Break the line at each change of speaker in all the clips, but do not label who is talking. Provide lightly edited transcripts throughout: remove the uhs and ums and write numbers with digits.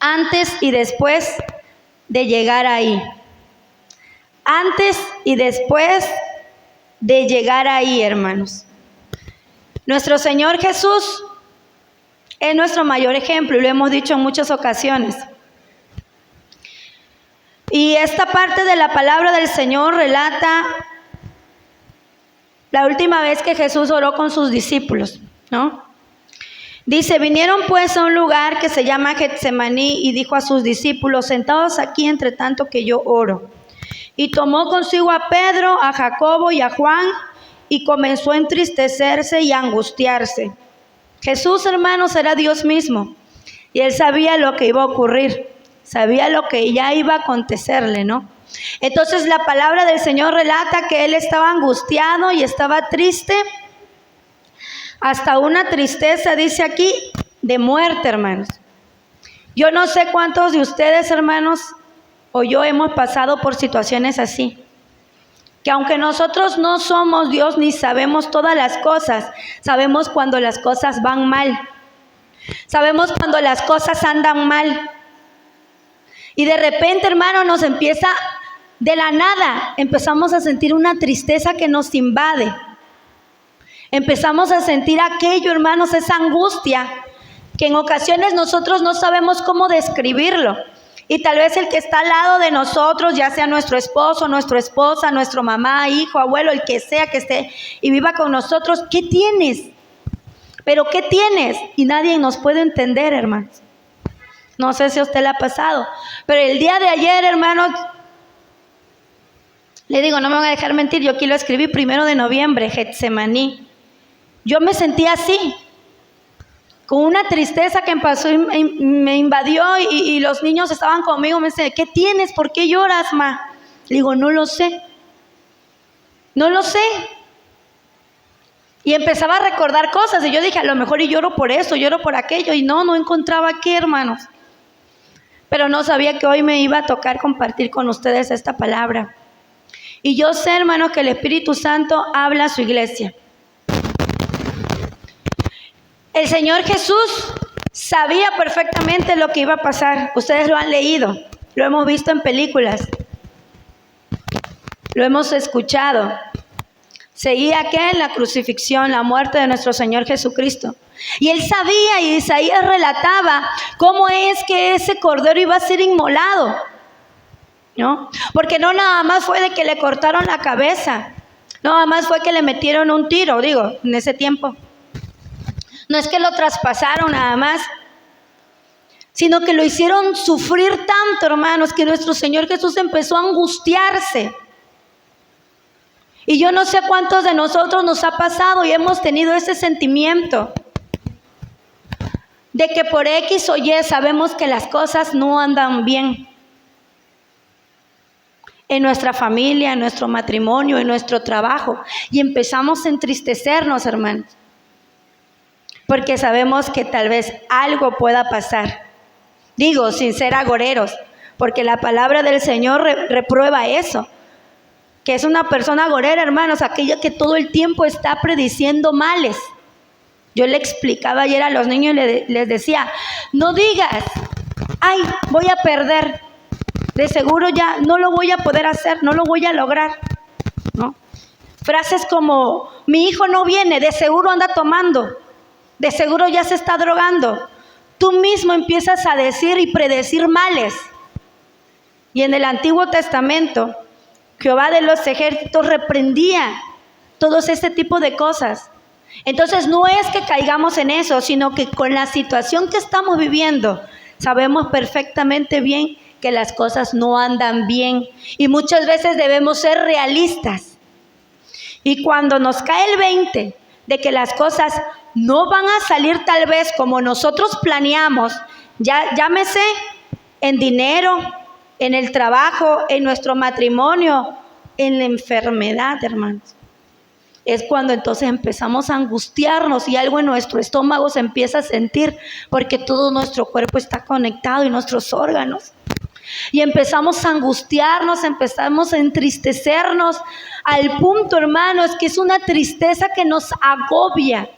antes y después de llegar ahí. Antes y después de llegar ahí, hermanos. Nuestro Señor Jesús es nuestro mayor ejemplo y lo hemos dicho en muchas ocasiones. Y esta parte de la palabra del Señor relata la última vez que Jesús oró con sus discípulos, ¿no? Dice, vinieron pues a un lugar que se llama Getsemaní y dijo a sus discípulos, sentados aquí entre tanto que yo oro. Y tomó consigo a Pedro, a Jacobo y a Juan y comenzó a entristecerse y a angustiarse. Jesús, hermanos, era Dios mismo y él sabía lo que iba a ocurrir, sabía lo que ya iba a acontecerle, ¿no? Entonces la palabra del Señor relata que él estaba angustiado y estaba triste, hasta una tristeza, dice aquí, de muerte, hermanos. Yo no sé cuántos de ustedes, hermanos, o yo hemos pasado por situaciones así, que aunque nosotros no somos Dios ni sabemos todas las cosas, sabemos cuando las cosas van mal, sabemos cuando las cosas andan mal, y de repente, hermano, nos empieza, de la nada, empezamos a sentir una tristeza que nos invade. Empezamos a sentir aquello, hermanos, esa angustia, que en ocasiones nosotros no sabemos cómo describirlo. Y tal vez el que está al lado de nosotros, ya sea nuestro esposo, nuestra esposa, nuestro mamá, hijo, abuelo, el que sea que esté y viva con nosotros, ¿qué tienes? ¿Pero qué tienes? Y nadie nos puede entender, hermanos. No sé si a usted le ha pasado, pero el día de ayer, hermanos, le digo, no me van a dejar mentir, yo aquí lo escribí 1 de noviembre, Getsemaní. Yo me sentía así, con una tristeza que me invadió y los niños estaban conmigo. Me dicen, ¿qué tienes? ¿Por qué lloras, ma? Le digo, no lo sé. No lo sé. Y empezaba a recordar cosas y yo dije, a lo mejor y lloro por eso, lloro por aquello. Y no encontraba qué, hermanos. Pero no sabía que hoy me iba a tocar compartir con ustedes esta palabra. Y yo sé, hermanos, que el Espíritu Santo habla a su iglesia. El Señor Jesús sabía perfectamente lo que iba a pasar. Ustedes lo han leído, lo hemos visto en películas, lo hemos escuchado. Seguía ¿qué? La crucifixión, la muerte de nuestro Señor Jesucristo. Y él sabía, y Isaías relataba cómo es que ese cordero iba a ser inmolado, ¿no? Porque no nada más fue de que le cortaron la cabeza, no nada más fue que le metieron un tiro, digo, en ese tiempo. No es que lo traspasaron nada más, sino que lo hicieron sufrir tanto, hermanos, que nuestro Señor Jesús empezó a angustiarse. Y yo no sé cuántos de nosotros nos ha pasado y hemos tenido ese sentimiento de que por X o Y sabemos que las cosas no andan bien en nuestra familia, en nuestro matrimonio, en nuestro trabajo, y empezamos a entristecernos, hermanos, porque sabemos que tal vez algo pueda pasar. Digo, sin ser agoreros, porque la palabra del Señor reprueba eso, que es una persona agorera, hermanos, aquella que todo el tiempo está prediciendo males. Yo le explicaba ayer a los niños y les decía, no digas, ay, voy a perder, de seguro ya no lo voy a poder hacer, no lo voy a lograr, ¿no? Frases como, mi hijo no viene, de seguro anda tomando, de seguro ya se está drogando. Tú mismo empiezas a decir y predecir males. Y en el Antiguo Testamento, Jehová de los ejércitos reprendía todos este tipo de cosas. Entonces no es que caigamos en eso, sino que con la situación que estamos viviendo, sabemos perfectamente bien que las cosas no andan bien. Y muchas veces debemos ser realistas. Y cuando nos cae el 20 de que las cosas no van a salir tal vez como nosotros planeamos, ya llámese en dinero, en el trabajo, en nuestro matrimonio, en la enfermedad, hermanos. Es cuando entonces empezamos a angustiarnos y algo en nuestro estómago se empieza a sentir, porque todo nuestro cuerpo está conectado y nuestros órganos. Y empezamos a angustiarnos, empezamos a entristecernos al punto, hermanos, que es una tristeza que nos agobia.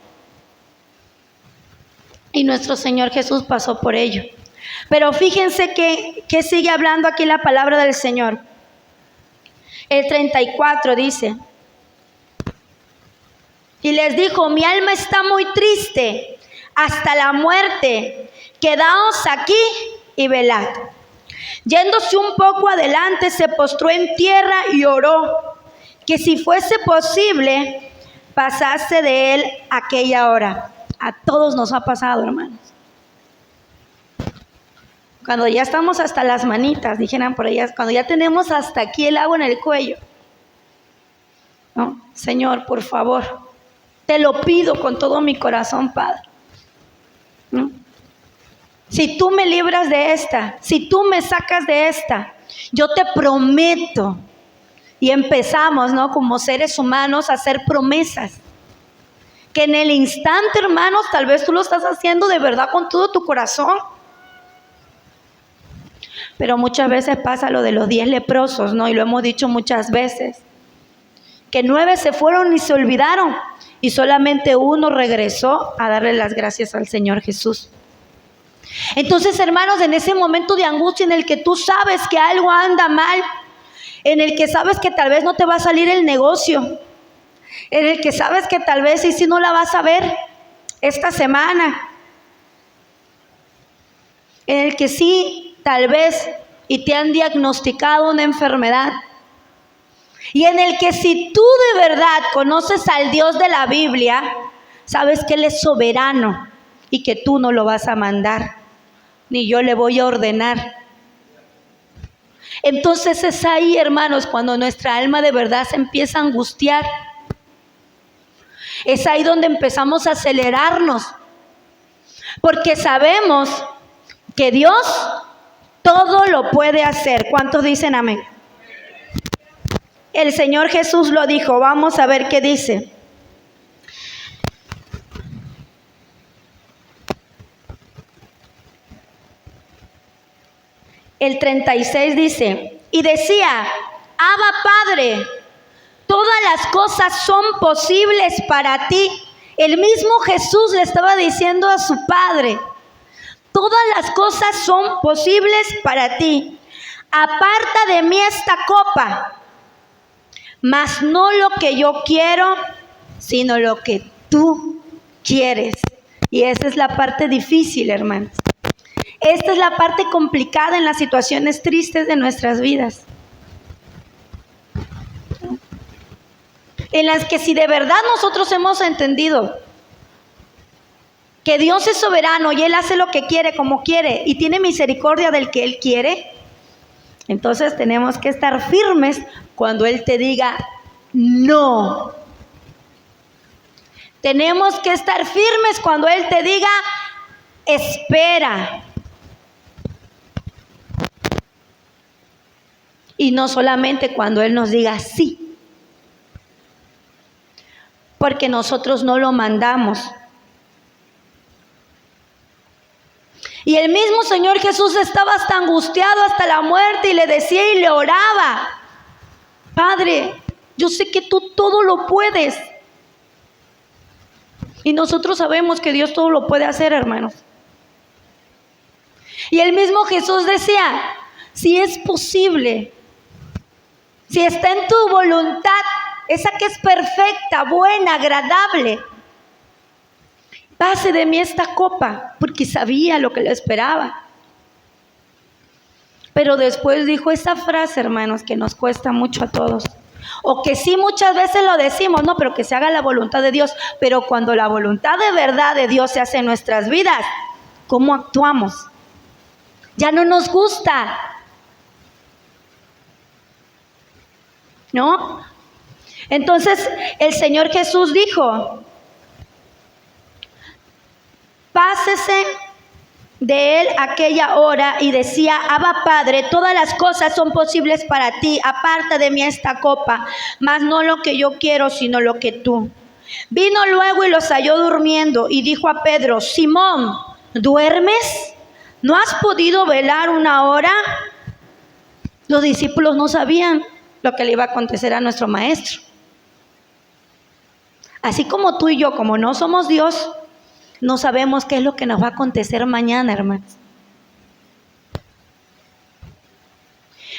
Y nuestro Señor Jesús pasó por ello. Pero fíjense que sigue hablando aquí la palabra del Señor. El 34 dice: y les dijo, mi alma está muy triste hasta la muerte, quedaos aquí y velad. Yéndose un poco adelante, se postró en tierra y oró, que si fuese posible, pasase de él aquella hora. A todos nos ha pasado, hermanos. Cuando ya estamos hasta las manitas, dijeran por ellas, cuando ya tenemos hasta aquí el agua en el cuello. No, Señor, por favor, te lo pido con todo mi corazón, Padre. ¿No? Si tú me libras de esta, si tú me sacas de esta, yo te prometo. Y empezamos, ¿no?, como seres humanos a hacer promesas. Que en el instante, hermanos, tal vez tú lo estás haciendo de verdad con todo tu corazón. Pero muchas veces pasa lo de los 10 leprosos, ¿no? Y lo hemos dicho muchas veces. Que 9 se fueron y se olvidaron. Y solamente uno regresó a darle las gracias al Señor Jesús. Entonces, hermanos, en ese momento de angustia en el que tú sabes que algo anda mal, en el que sabes que tal vez no te va a salir el negocio, en el que sabes que tal vez si no la vas a ver esta semana, en el que sí, tal vez, y te han diagnosticado una enfermedad, y en el que si tú de verdad conoces al Dios de la Biblia, sabes que Él es soberano y que tú no lo vas a mandar, ni yo le voy a ordenar. Entonces es ahí, hermanos, cuando nuestra alma de verdad se empieza a angustiar. Es ahí donde empezamos a acelerarnos, porque sabemos que Dios todo lo puede hacer. ¿Cuántos dicen amén? El Señor Jesús lo dijo. Vamos a ver qué dice. El 36 dice, y decía, Abba Padre, todas las cosas son posibles para ti. El mismo Jesús le estaba diciendo a su Padre, todas las cosas son posibles para ti. Aparta de mí esta copa, mas no lo que yo quiero, sino lo que tú quieres. Y esa es la parte difícil, hermanos. Esta es la parte complicada en las situaciones tristes de nuestras vidas. En las que si de verdad nosotros hemos entendido que Dios es soberano y Él hace lo que quiere, como quiere, y tiene misericordia del que Él quiere, entonces tenemos que estar firmes cuando Él te diga no. Tenemos que estar firmes cuando Él te diga espera. Y no solamente cuando Él nos diga sí. Porque nosotros no lo mandamos. Y el mismo Señor Jesús estaba hasta angustiado hasta la muerte y le decía y le oraba, Padre, yo sé que tú todo lo puedes. Y nosotros sabemos que Dios todo lo puede hacer, hermanos. Y el mismo Jesús decía, si es posible, si está en tu voluntad, esa que es perfecta, buena, agradable, pase de mí esta copa, porque sabía lo que le esperaba. Pero después dijo esa frase, hermanos, que nos cuesta mucho a todos. O que sí muchas veces lo decimos, no, pero que se haga la voluntad de Dios. Pero cuando la voluntad de verdad de Dios se hace en nuestras vidas, ¿cómo actuamos? Ya no nos gusta, ¿no? Entonces el Señor Jesús dijo, pásese de él aquella hora y decía, Abba Padre, todas las cosas son posibles para ti, aparta de mí esta copa, mas no lo que yo quiero, sino lo que tú. Vino luego y los halló durmiendo y dijo a Pedro, Simón, ¿duermes? ¿No has podido velar una hora? Los discípulos no sabían lo que le iba a acontecer a nuestro maestro. Así como tú y yo, como no somos Dios, no sabemos qué es lo que nos va a acontecer mañana, hermanos.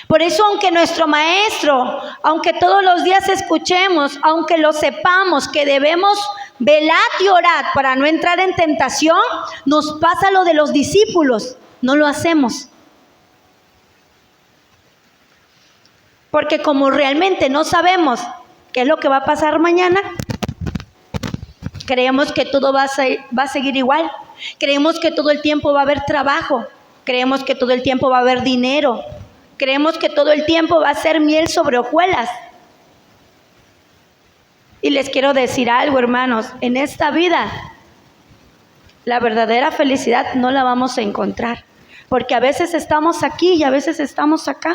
Por eso, aunque nuestro maestro, aunque todos los días escuchemos, aunque lo sepamos que debemos velar y orar para no entrar en tentación, nos pasa lo de los discípulos, no lo hacemos. Porque como realmente no sabemos qué es lo que va a pasar mañana, creemos que todo va a seguir igual. Creemos que todo el tiempo va a haber trabajo. Creemos que todo el tiempo va a haber dinero. Creemos que todo el tiempo va a ser miel sobre hojuelas. Y les quiero decir algo, hermanos. En esta vida, la verdadera felicidad no la vamos a encontrar. Porque a veces estamos aquí y a veces estamos acá.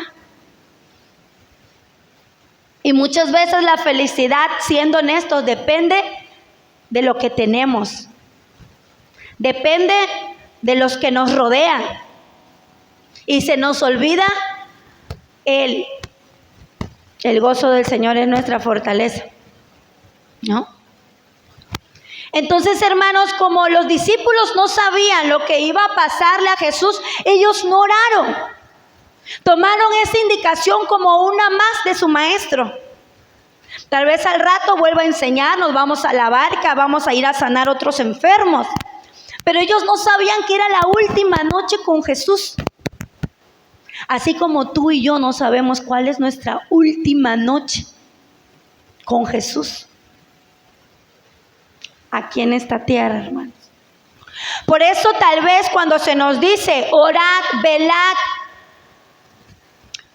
Y muchas veces la felicidad, siendo honestos, depende de lo que tenemos. Depende de los que nos rodean. Y se nos olvida el gozo del Señor es nuestra fortaleza, ¿no? Entonces, hermanos, como los discípulos no sabían lo que iba a pasarle a Jesús, ellos no oraron. Tomaron esa indicación como una más de su maestro. Tal vez al rato vuelva a enseñarnos, vamos a la barca, vamos a ir a sanar otros enfermos. Pero ellos no sabían que era la última noche con Jesús. Así como tú y yo no sabemos cuál es nuestra última noche con Jesús aquí en esta tierra, hermanos. Por eso tal vez cuando se nos dice orad, velad,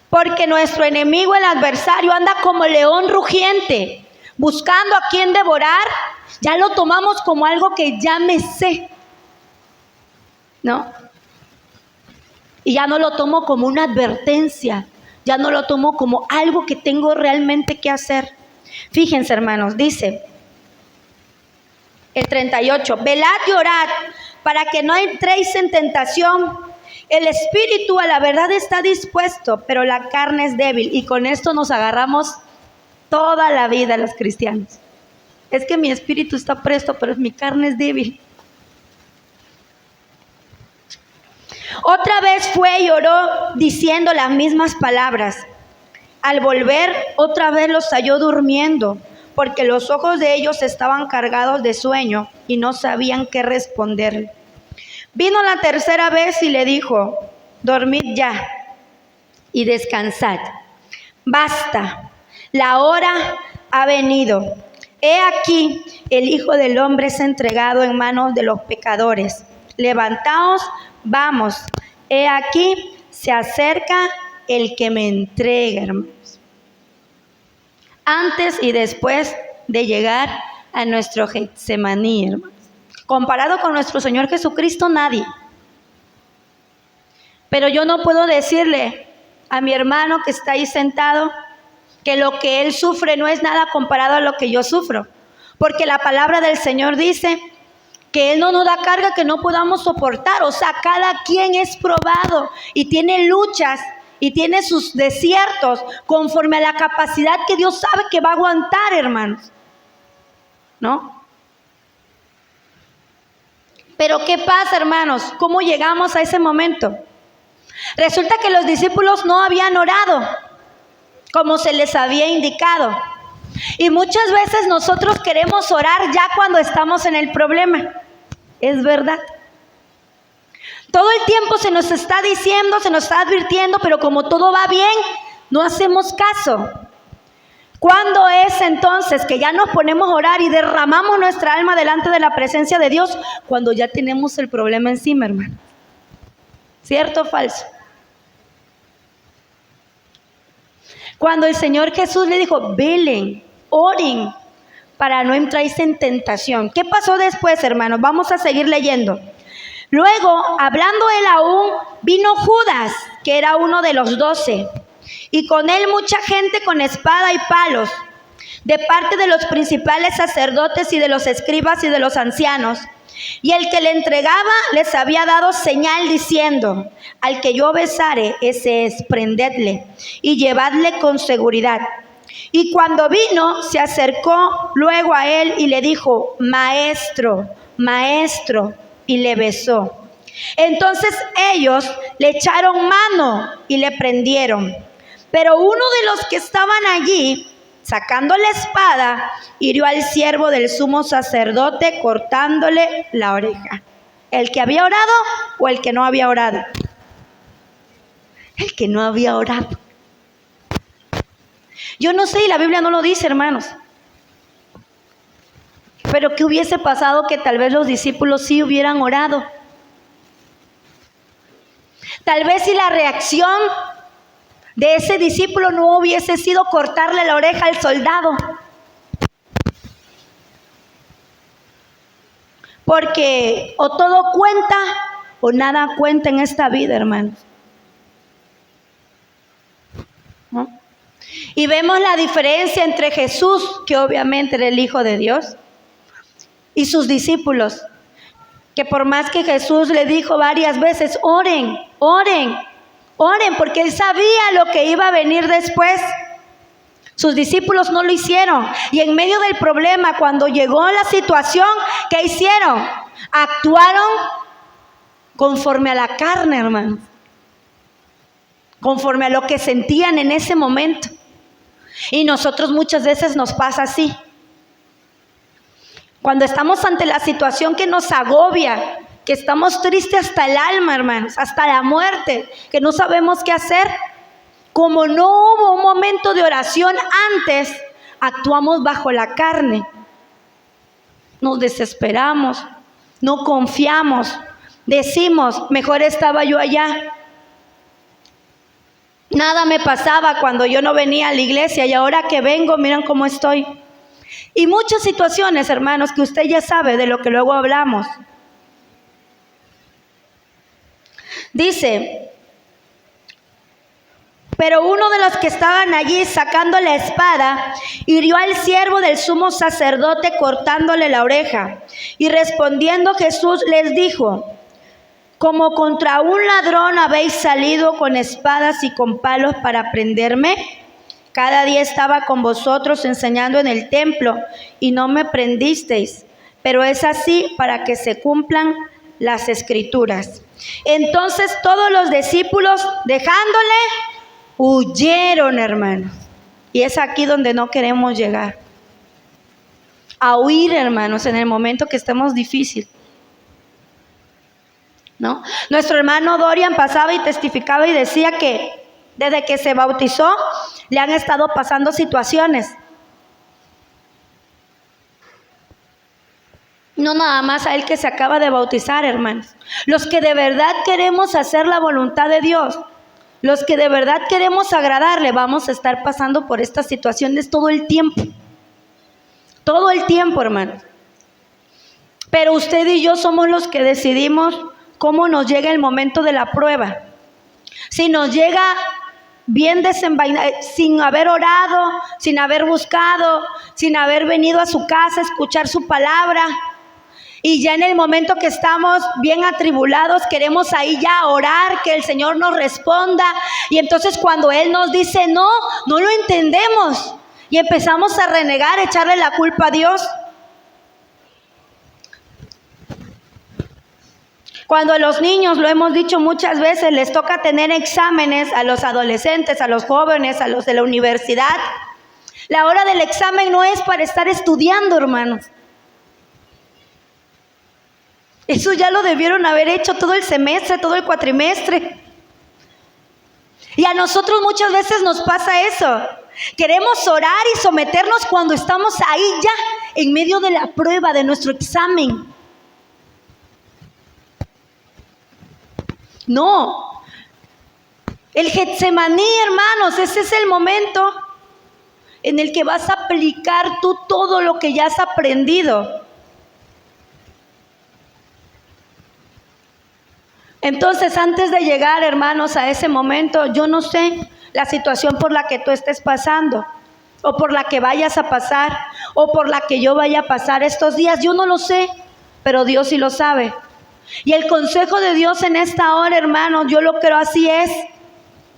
porque nuestro enemigo, el adversario, anda como león rugiente, buscando a quien devorar, ya lo tomamos como algo que ya me sé, ¿no? Y ya no lo tomo como una advertencia, ya no lo tomo como algo que tengo realmente que hacer. Fíjense, hermanos, dice el 38, velad y orad para que no entréis en tentación. El espíritu a la verdad está dispuesto, pero la carne es débil. Y con esto nos agarramos toda la vida los cristianos. Es que mi espíritu está presto, pero mi carne es débil. Otra vez fue y oró diciendo las mismas palabras. Al volver, otra vez los halló durmiendo, porque los ojos de ellos estaban cargados de sueño y no sabían qué responderle. Vino la tercera vez y le dijo, dormid ya y descansad. Basta, la hora ha venido. He aquí, el Hijo del Hombre es entregado en manos de los pecadores. Levantaos, vamos. He aquí, se acerca el que me entrega, hermanos. Antes y después de llegar a nuestro Getsemaní, hermanos. Comparado con nuestro Señor Jesucristo, nadie. Pero yo no puedo decirle a mi hermano que está ahí sentado que lo que él sufre no es nada comparado a lo que yo sufro. Porque la palabra del Señor dice que Él no nos da carga que no podamos soportar. O sea, cada quien es probado y tiene luchas y tiene sus desiertos conforme a la capacidad que Dios sabe que va a aguantar, hermanos, ¿no? Pero ¿qué pasa, hermanos? ¿Cómo llegamos a ese momento? Resulta que los discípulos no habían orado como se les había indicado. Y muchas veces nosotros queremos orar ya cuando estamos en el problema. Es verdad. Todo el tiempo se nos está diciendo, se nos está advirtiendo, pero como todo va bien, no hacemos caso. ¿Cuándo es entonces que ya nos ponemos a orar y derramamos nuestra alma delante de la presencia de Dios? Cuando ya tenemos el problema encima, hermano. ¿Cierto o falso? Cuando el Señor Jesús le dijo, velen, oren, para no entráis en tentación. ¿Qué pasó después, hermanos? Vamos a seguir leyendo. Luego, hablando él aún, vino Judas, que era uno de los 12, y con él mucha gente con espada y palos, de parte de los principales sacerdotes y de los escribas y de los ancianos. Y el que le entregaba les había dado señal diciendo, al que yo besare, ese es, prendedle y llevadle con seguridad. Y cuando vino, se acercó luego a él y le dijo, maestro, maestro, y le besó. Entonces ellos le echaron mano y le prendieron. Pero uno de los que estaban allí, sacando la espada, hirió al siervo del sumo sacerdote, cortándole la oreja. ¿El que había orado o el que no había orado? El que no había orado. Yo no sé, y la Biblia no lo dice, hermanos. Pero ¿qué hubiese pasado que tal vez los discípulos sí hubieran orado? Tal vez si la reacción de ese discípulo no hubiese sido cortarle la oreja al soldado. Porque o todo cuenta o nada cuenta en esta vida, hermanos. ¿No? Y vemos la diferencia entre Jesús, que obviamente era el Hijo de Dios, y sus discípulos, que por más que Jesús le dijo varias veces, oren, oren, oren, porque él sabía lo que iba a venir después. Sus discípulos no lo hicieron. Y en medio del problema, cuando llegó la situación, ¿qué hicieron? Actuaron conforme a la carne, hermanos. Conforme a lo que sentían en ese momento. Y nosotros muchas veces nos pasa así. Cuando estamos ante la situación que nos agobia, que estamos tristes hasta el alma, hermanos, hasta la muerte, que no sabemos qué hacer, como no hubo un momento de oración antes, actuamos bajo la carne. Nos desesperamos, no confiamos, decimos, mejor estaba yo allá. Nada me pasaba cuando yo no venía a la iglesia y ahora que vengo, miren cómo estoy. Y muchas situaciones, hermanos, que usted ya sabe de lo que luego hablamos. Dice, pero uno de los que estaban allí sacando la espada, hirió al siervo del sumo sacerdote cortándole la oreja. Y respondiendo Jesús les dijo, como contra un ladrón habéis salido con espadas y con palos para prenderme. Cada día estaba con vosotros enseñando en el templo y no me prendisteis, pero es así para que se cumplan las escrituras. Entonces todos los discípulos, dejándole, huyeron, hermanos. Y es aquí donde no queremos llegar. A huir, hermanos, en el momento que estemos difícil. ¿No? Nuestro hermano Dorian pasaba y testificaba y decía que desde que se bautizó le han estado pasando situaciones. No nada más a él que se acaba de bautizar, hermanos. Los que de verdad queremos hacer la voluntad de Dios, los que de verdad queremos agradarle, vamos a estar pasando por estas situaciones todo el tiempo. Todo el tiempo, hermanos. Pero usted y yo somos los que decidimos cómo nos llega el momento de la prueba. Si nos llega bien desenvainado, sin haber orado, sin haber buscado, sin haber venido a su casa a escuchar su palabra, y ya en el momento que estamos bien atribulados, queremos ahí ya orar, que el Señor nos responda, y entonces cuando Él nos dice no, no lo entendemos, y empezamos a renegar, a echarle la culpa a Dios. Cuando a los niños, lo hemos dicho muchas veces, les toca tener exámenes, a los adolescentes, a los jóvenes, a los de la universidad, la hora del examen no es para estar estudiando, hermanos. Eso ya lo debieron haber hecho todo el semestre, todo el cuatrimestre. Y a nosotros muchas veces nos pasa eso. Queremos orar y someternos cuando estamos ahí ya, en medio de la prueba, de nuestro examen. No, el Getsemaní, hermanos, ese es el momento en el que vas a aplicar tú todo lo que ya has aprendido. Entonces, antes de llegar, hermanos, a ese momento, yo no sé la situación por la que tú estés pasando, o por la que vayas a pasar, o por la que yo vaya a pasar estos días, yo no lo sé, pero Dios sí lo sabe. Y el consejo de Dios en esta hora, hermanos, yo lo creo así es,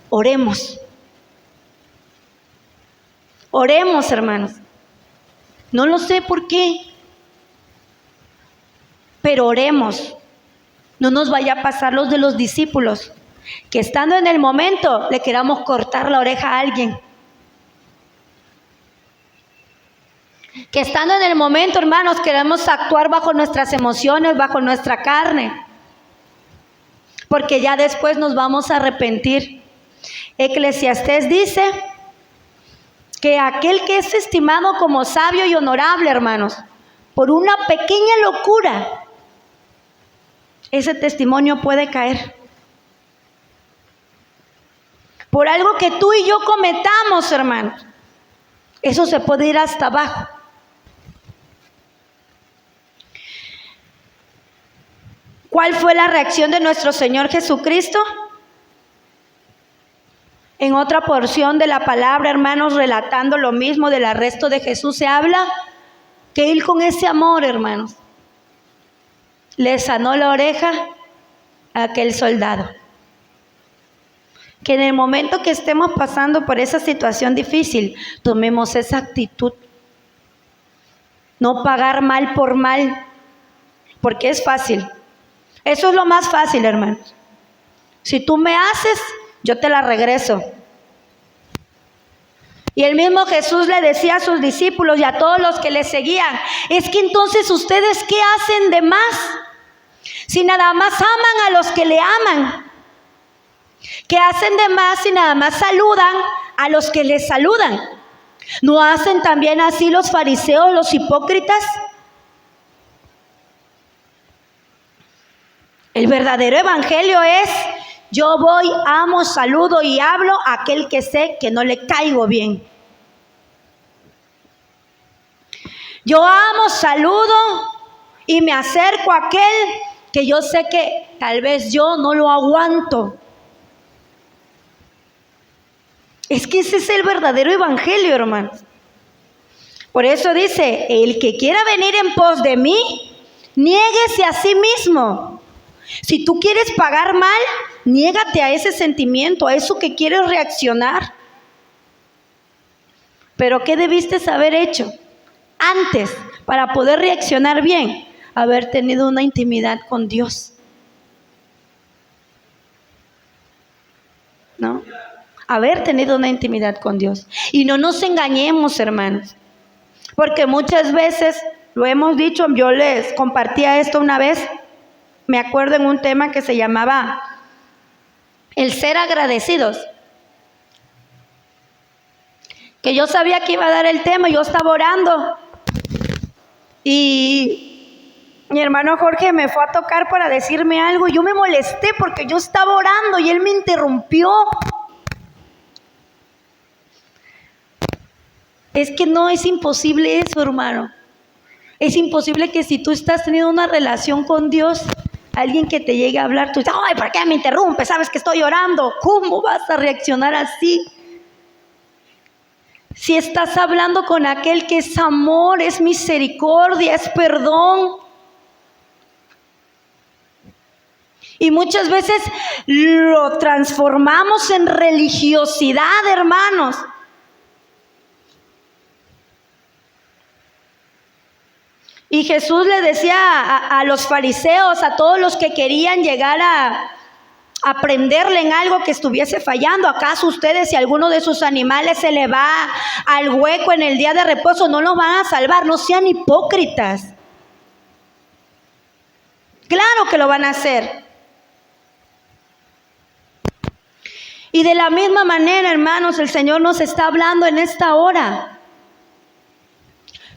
oremos. Oremos, hermanos. No lo sé por qué, pero oremos. No nos vaya a pasar los de los discípulos, Que estando en el momento le queramos cortar la oreja a alguien. Que estando en el momento, hermanos, queremos actuar bajo nuestras emociones, bajo nuestra carne. Porque ya después nos vamos a arrepentir. Eclesiastés dice que aquel que es estimado como sabio y honorable, hermanos, por una pequeña locura, ese testimonio puede caer. Por algo que tú y yo cometamos, hermanos, eso se puede ir hasta abajo. ¿Cuál fue la reacción de nuestro Señor Jesucristo? En otra porción de la palabra, hermanos, relatando lo mismo del arresto de Jesús, se habla que Él con ese amor, hermanos, le sanó la oreja a aquel soldado. Que en el momento que estemos pasando por esa situación difícil, tomemos esa actitud. No pagar mal por mal, porque es fácil. Eso es lo más fácil, hermanos. Si tú me haces, yo te la regreso. Y el mismo Jesús le decía a sus discípulos y a todos los que le seguían, es que entonces ustedes, ¿qué hacen de más? Si nada más aman a los que le aman. ¿Qué hacen de más si nada más saludan a los que les saludan? ¿No hacen también así los fariseos, los hipócritas? El verdadero evangelio es: yo voy, amo, saludo y hablo a aquel que sé que no le caigo bien. Yo amo, saludo y me acerco a aquel que yo sé que tal vez yo no lo aguanto. Es que ese es el verdadero evangelio, hermanos. Por eso dice, el que quiera venir en pos de mí, niéguese a sí mismo. Si tú quieres pagar mal, niégate a ese sentimiento, a eso que quieres reaccionar. Pero ¿qué debiste haber hecho antes para poder reaccionar bien? Haber tenido una intimidad con Dios. ¿No? Haber tenido una intimidad con Dios. Y no nos engañemos, hermanos. Porque muchas veces, lo hemos dicho, yo les compartía esto una vez. Me acuerdo en un tema que se llamaba el ser agradecidos. Que yo sabía que iba a dar el tema, yo estaba orando. Y mi hermano Jorge me fue a tocar para decirme algo. Y yo me molesté porque yo estaba orando y él me interrumpió. Es que no, es imposible eso, hermano. Es imposible que si tú estás teniendo una relación con Dios, alguien que te llegue a hablar, tú dices, ay, ¿por qué me interrumpes? Sabes que estoy orando. ¿Cómo vas a reaccionar así? Si estás hablando con aquel que es amor, es misericordia, es perdón. Y muchas veces lo transformamos en religiosidad, hermanos. Y Jesús le decía a los fariseos, a todos los que querían llegar a aprenderle en algo que estuviese fallando, ¿acaso ustedes, si alguno de sus animales se le va al hueco en el día de reposo, no los van a salvar? No sean hipócritas. Claro que lo van a hacer. Y de la misma manera, hermanos, el Señor nos está hablando en esta hora.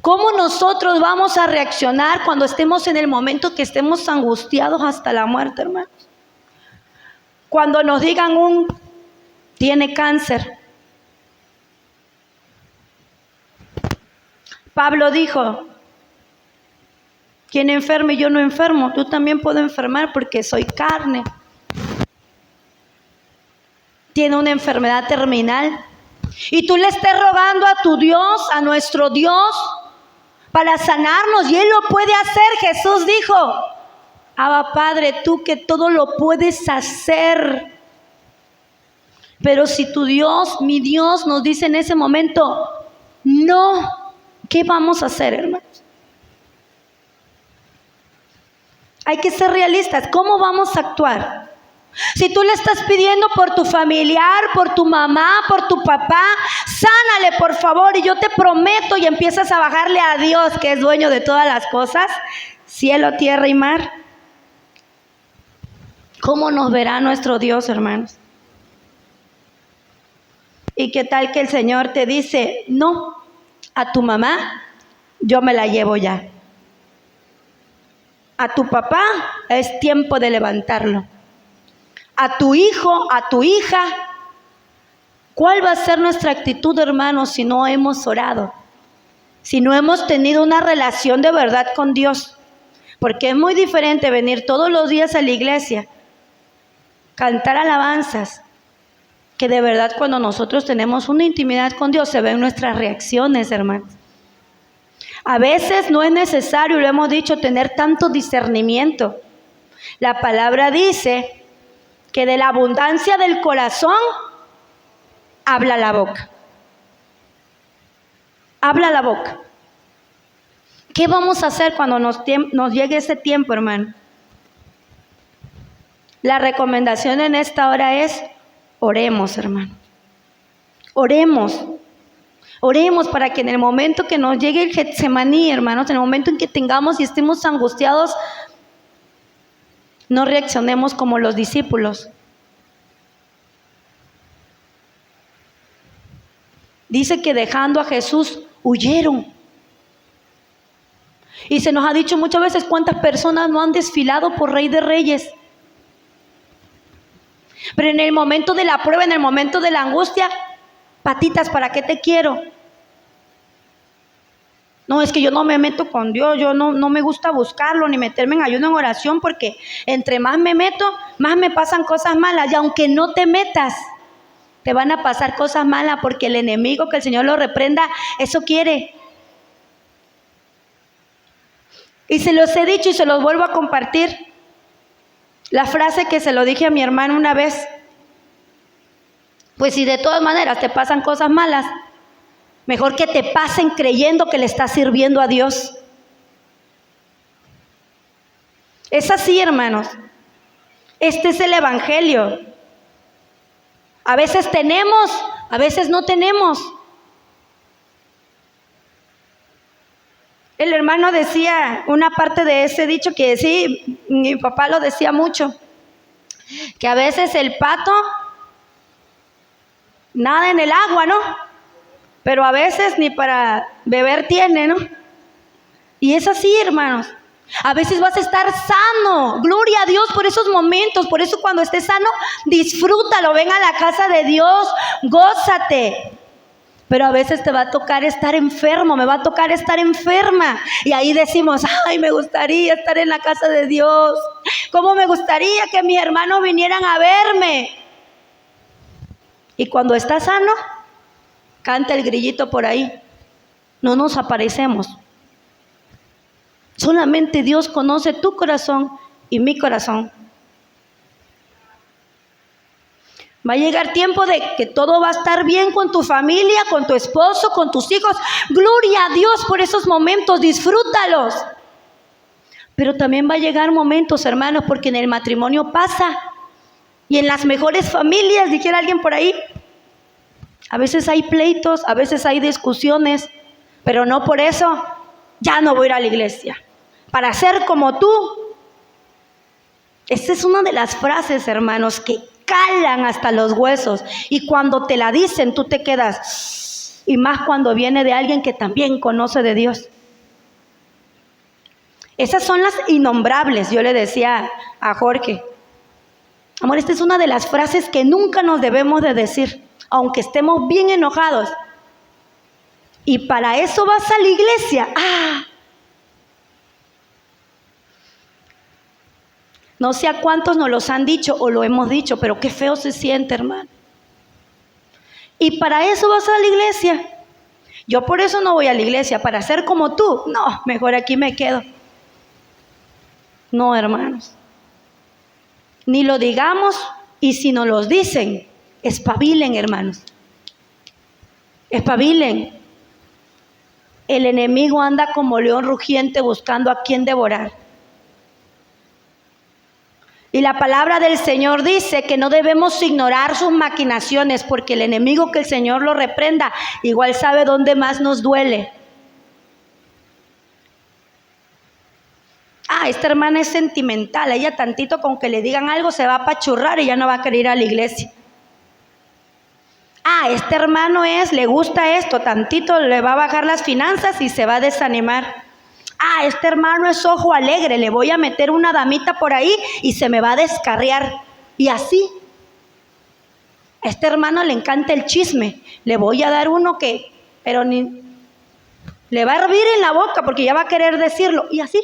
¿Cómo nosotros vamos a reaccionar cuando estemos en el momento que estemos angustiados hasta la muerte, hermanos? Cuando nos digan tiene cáncer. Pablo dijo, quien enferme, yo no enfermo, tú también puedo enfermar porque soy carne. Tiene una enfermedad terminal. Y tú le estés rogando a tu Dios, a nuestro Dios, para sanarnos, y Él lo puede hacer. Jesús dijo, Abba Padre, tú que todo lo puedes hacer. Pero si tu Dios, mi Dios, nos dice en ese momento, no, ¿qué vamos a hacer, hermanos? Hay que ser realistas. ¿Cómo vamos a actuar? Si tú le estás pidiendo por tu familiar, por tu mamá, por tu papá, sánale por favor, y yo te prometo, y empiezas a bajarle a Dios, que es dueño de todas las cosas, cielo, tierra y mar. ¿Cómo nos verá nuestro Dios, hermanos? ¿Y qué tal que el Señor te dice, no, a tu mamá yo me la llevo ya? A tu papá es tiempo de levantarlo. A tu hijo, a tu hija, ¿cuál va a ser nuestra actitud, hermanos, si no hemos orado? Si no hemos tenido una relación de verdad con Dios. Porque es muy diferente venir todos los días a la iglesia, cantar alabanzas, que de verdad cuando nosotros tenemos una intimidad con Dios se ven nuestras reacciones, hermanos. A veces no es necesario, lo hemos dicho, tener tanto discernimiento. La palabra dice que de la abundancia del corazón habla la boca. Habla la boca. ¿Qué vamos a hacer cuando nos llegue ese tiempo, hermano? La recomendación en esta hora es, oremos, hermano. Oremos. Oremos para que en el momento que nos llegue el Getsemaní, hermanos, en el momento en que tengamos y estemos angustiados, no reaccionemos como los discípulos. Dice que dejando a Jesús, huyeron. Y se nos ha dicho muchas veces cuántas personas no han desfilado por Rey de Reyes. Pero en el momento de la prueba, en el momento de la angustia, patitas, ¿para qué te quiero? No, es que yo no me meto con Dios, yo no me gusta buscarlo, ni meterme en ayuno, en oración, porque entre más me meto, más me pasan cosas malas. Y aunque no te metas, te van a pasar cosas malas, porque el enemigo, que el Señor lo reprenda, eso quiere. Y se los he dicho y se los vuelvo a compartir. La frase que se lo dije a mi hermano una vez. Pues si de todas maneras te pasan cosas malas, mejor que te pasen creyendo que le estás sirviendo a Dios. Es así, hermanos. Este es el evangelio. A veces tenemos, a veces no tenemos. El hermano decía una parte de ese dicho que sí, mi papá lo decía mucho, que a veces el pato nada en el agua, ¿no? Pero a veces ni para beber tiene, ¿no? Y es así, hermanos. A veces vas a estar sano. Gloria a Dios por esos momentos. Por eso cuando estés sano, disfrútalo. Ven a la casa de Dios, gózate. Pero a veces te va a tocar estar enfermo, me va a tocar estar enferma. Y ahí decimos, ay, me gustaría estar en la casa de Dios. ¿Cómo me gustaría que mis hermanos vinieran a verme? Y cuando estás sano, canta el grillito por ahí. No nos aparecemos. Solamente Dios conoce tu corazón y mi corazón. Va a llegar tiempo de que todo va a estar bien con tu familia, con tu esposo, con tus hijos. Gloria a Dios por esos momentos, disfrútalos. Pero también va a llegar momentos, hermanos, porque en el matrimonio pasa. Y en las mejores familias, dijera alguien por ahí, a veces hay pleitos, a veces hay discusiones, pero no por eso ya no voy a ir a la iglesia. Para ser como tú. Esta es una de las frases, hermanos, que calan hasta los huesos. Y cuando te la dicen, tú te quedas. Y más cuando viene de alguien que también conoce de Dios. Esas son las innombrables, yo le decía a Jorge. Amor, esta es una de las frases que nunca nos debemos de decir, aunque estemos bien enojados. Y para eso vas a la iglesia. No sé a cuántos nos los han dicho o lo hemos dicho, pero qué feo se siente, hermano. Y para eso vas a la iglesia. Yo por eso no voy a la iglesia, para ser como tú. No, mejor aquí me quedo. No, hermanos. Ni lo digamos, y si nos los dicen, espabilen, hermanos. Espabilen. El enemigo anda como león rugiente buscando a quien devorar. Y la palabra del Señor dice que no debemos ignorar sus maquinaciones, porque el enemigo, que el Señor lo reprenda, igual sabe dónde más nos duele. Esta hermana es sentimental, ella tantito con que le digan algo se va a apachurrar y ya no va a querer ir a la iglesia. Este hermano le gusta esto, tantito le va a bajar las finanzas y se va a desanimar. Este hermano es ojo alegre, le voy a meter una damita por ahí y se me va a descarriar. Y así. A este hermano le encanta el chisme, le voy a dar uno pero ni le va a hervir en la boca porque ya va a querer decirlo. Y así.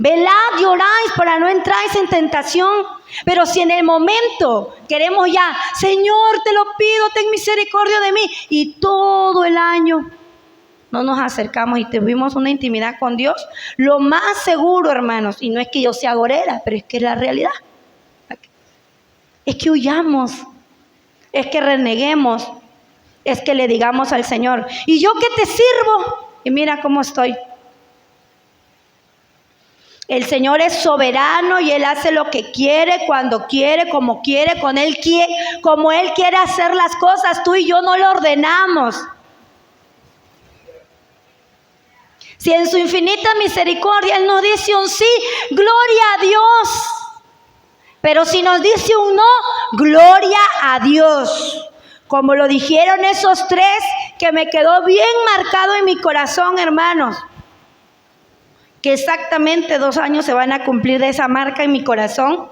Velad y oráis para no entráis en tentación. Pero si en el momento queremos ya, Señor, te lo pido, ten misericordia de mí, y todo el año no nos acercamos y tuvimos una intimidad con Dios, lo más seguro, hermanos, y no es que yo sea agorera, pero es que es la realidad, es que huyamos, es que reneguemos, es que le digamos al Señor, ¿y yo qué te sirvo? Y mira cómo estoy. El Señor es soberano y Él hace lo que quiere, cuando quiere, como quiere, como Él quiere hacer las cosas. Tú y yo no lo ordenamos. Si en su infinita misericordia Él nos dice un sí, gloria a Dios. Pero si nos dice un no, gloria a Dios. Como lo dijeron esos tres, que me quedó bien marcado en mi corazón, hermanos. Que exactamente 2 años se van a cumplir de esa marca en mi corazón.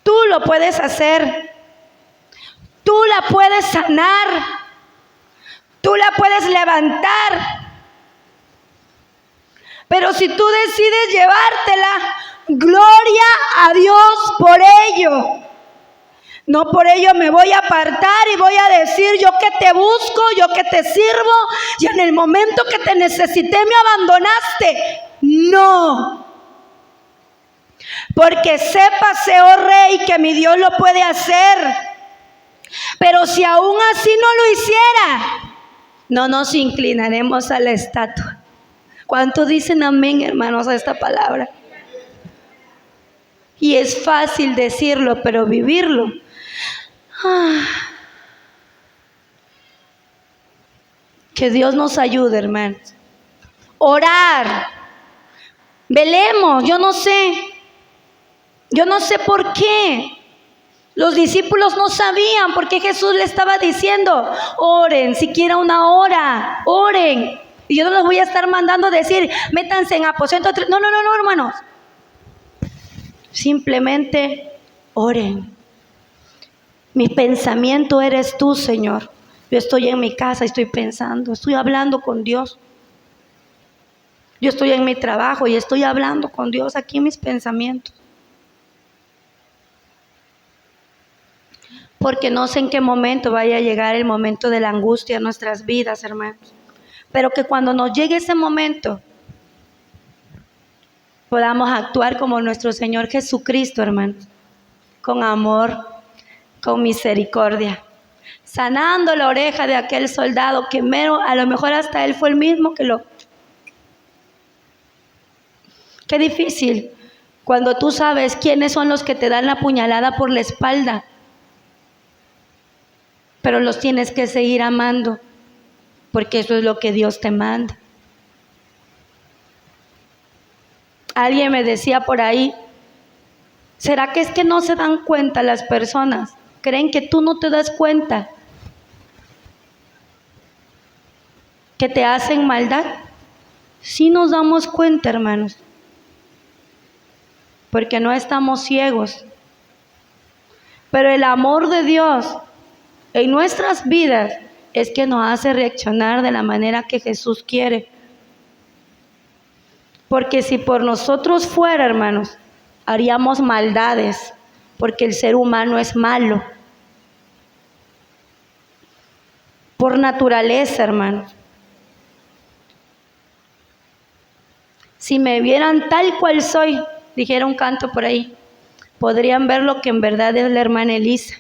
Tú lo puedes hacer. Tú la puedes sanar. Tú la puedes levantar. Pero si tú decides llevártela, gloria a Dios por ello. No por ello me voy a apartar y voy a decir, yo que te busco, yo que te sirvo, y en el momento que te necesité me abandonaste. No. Porque sépase, oh Rey, que mi Dios lo puede hacer. Pero si aún así no lo hiciera, no nos inclinaremos a la estatua. ¿Cuántos dicen amén, hermanos, a esta palabra? Y es fácil decirlo, pero vivirlo. Que Dios nos ayude, hermanos. Orar. Velemos. Yo no sé por qué. Los discípulos no sabían por qué Jesús le estaba diciendo, oren, siquiera una hora, oren. Y yo no los voy a estar mandando a decir, métanse en aposento. No, hermanos. Simplemente oren. Mi pensamiento eres tú, Señor. Yo estoy en mi casa, estoy pensando, estoy hablando con Dios. Yo estoy en mi trabajo y estoy hablando con Dios aquí en mis pensamientos. Porque no sé en qué momento vaya a llegar el momento de la angustia en nuestras vidas, hermanos. Pero que cuando nos llegue ese momento, podamos actuar como nuestro Señor Jesucristo, hermanos. Con amor, con misericordia, sanando la oreja de aquel soldado que a lo mejor hasta él fue el mismo que lo... Qué difícil cuando tú sabes quiénes son los que te dan la puñalada por la espalda, pero los tienes que seguir amando, porque eso es lo que Dios te manda. Alguien me decía por ahí, ¿será que es que no se dan cuenta las personas? ¿Creen que tú no te das cuenta que te hacen maldad? Sí nos damos cuenta, hermanos, porque no estamos ciegos. Pero el amor de Dios en nuestras vidas es que nos hace reaccionar de la manera que Jesús quiere. Porque si por nosotros fuera, hermanos, haríamos maldades, porque el ser humano es malo. Por naturaleza, hermanos. Si me vieran tal cual soy, dijera un canto por ahí, podrían ver lo que en verdad es la hermana Elisa.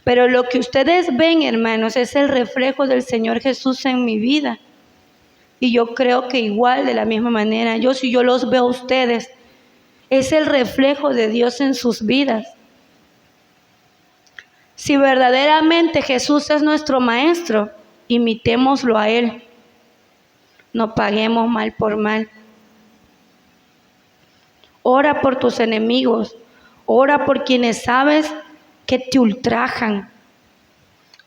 Pero lo que ustedes ven, hermanos, es el reflejo del Señor Jesús en mi vida. Y yo creo que igual, de la misma manera, si yo los veo a ustedes, es el reflejo de Dios en sus vidas. Si verdaderamente Jesús es nuestro maestro, imitémoslo a Él. No paguemos mal por mal. Ora por tus enemigos. Ora por quienes sabes que te ultrajan.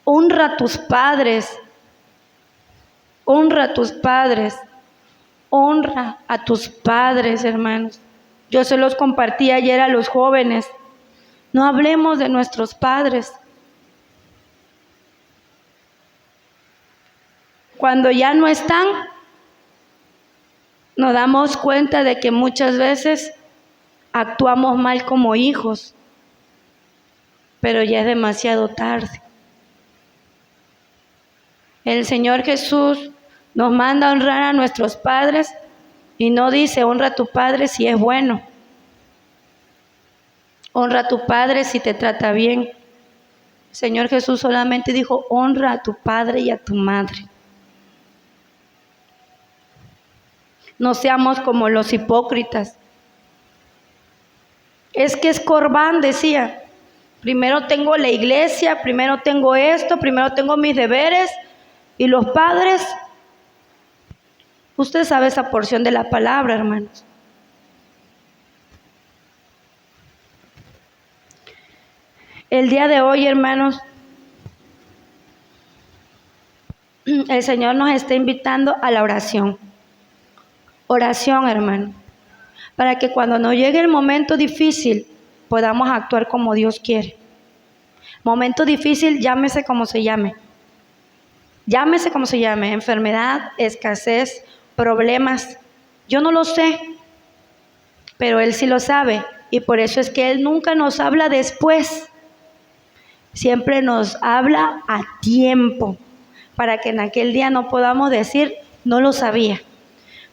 Honra a tus padres. Honra a tus padres. Honra a tus padres, hermanos. Yo se los compartí ayer a los jóvenes. No hablemos de nuestros padres. Cuando ya no están, nos damos cuenta de que muchas veces actuamos mal como hijos, pero ya es demasiado tarde. El Señor Jesús nos manda a honrar a nuestros padres y no dice honra a tu padre si es bueno. Honra a tu padre si te trata bien. El Señor Jesús solamente dijo honra a tu padre y a tu madre. No seamos como los hipócritas. Es que Corbán decía, primero tengo la iglesia, primero tengo esto, primero tengo mis deberes, y los padres, usted sabe esa porción de la palabra, hermanos. El día de hoy, hermanos, el Señor nos está invitando a la oración. Oración, hermano, para que cuando nos llegue el momento difícil podamos actuar como Dios quiere. Momento difícil, llámese como se llame. Llámese como se llame, enfermedad, escasez, problemas. Yo no lo sé, pero Él sí lo sabe. Y por eso es que Él nunca nos habla después. Siempre nos habla a tiempo, para que en aquel día no podamos decir, no lo sabía.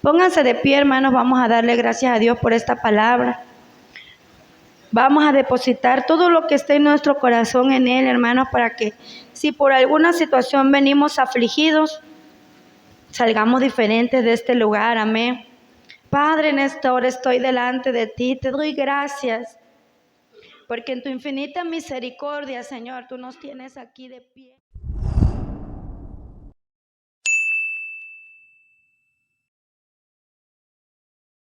Pónganse de pie, hermanos, vamos a darle gracias a Dios por esta palabra. Vamos a depositar todo lo que esté en nuestro corazón en Él, hermanos, para que si por alguna situación venimos afligidos, salgamos diferentes de este lugar. Amén. Padre, en esta hora estoy delante de ti, te doy gracias, porque en tu infinita misericordia, Señor, tú nos tienes aquí de pie.